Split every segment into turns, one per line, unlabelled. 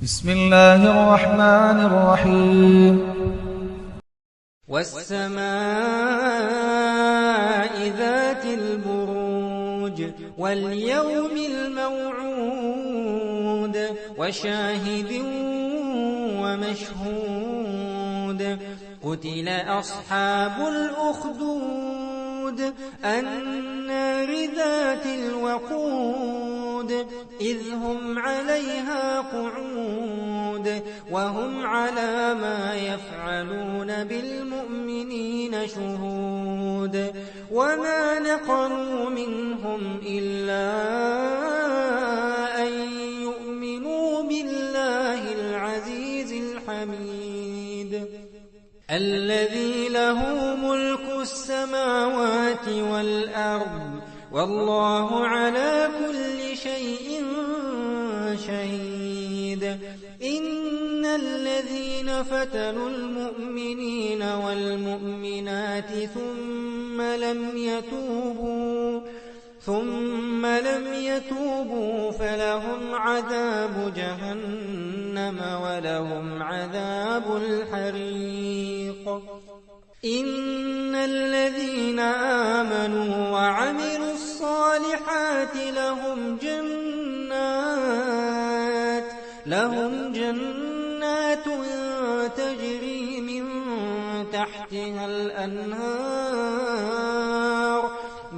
بسم الله الرحمن الرحيم
والسماء ذات البروج واليوم الموعود وشاهد ومشهود قتل أصحاب الأخدود النار ذات الوقود إذ هم عليها قعود وهم على ما يفعلون بالمؤمنين شهود وما نقموا منهم إلا أن يؤمنوا بالله العزيز الحميد الذي له ملك السماوات والأرض والله على كل شيء شهيد إن الذين فتنوا المؤمنين والمؤمنات ثم لم يتوبوا فلهم عذاب جهنم ولهم عذاب الحريق إن الذين آمنوا وعملوا الصالحات لهم جنات تجري من تحتها الأنهار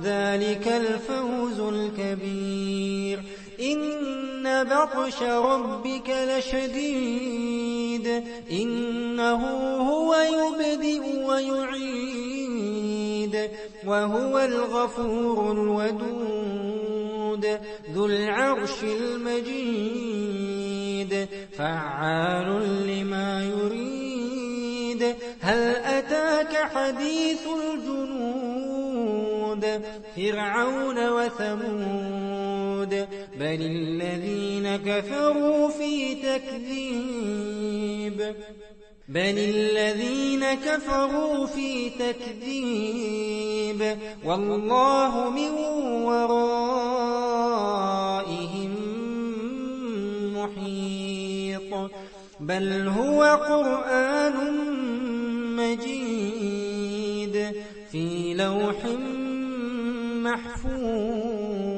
ذلك الفوز الكبير إن بطش ربك لشديد إنه هو يبدئ ويعيد وهو الغفور الودود ذو العرش المجيد فعال لما يريد هل أتاك حديث الجنود فرعون وثمود بل الذين كفروا في تكذيب والله من ورائهم محيط بل هو قرآن مجيد في لوح محفوظ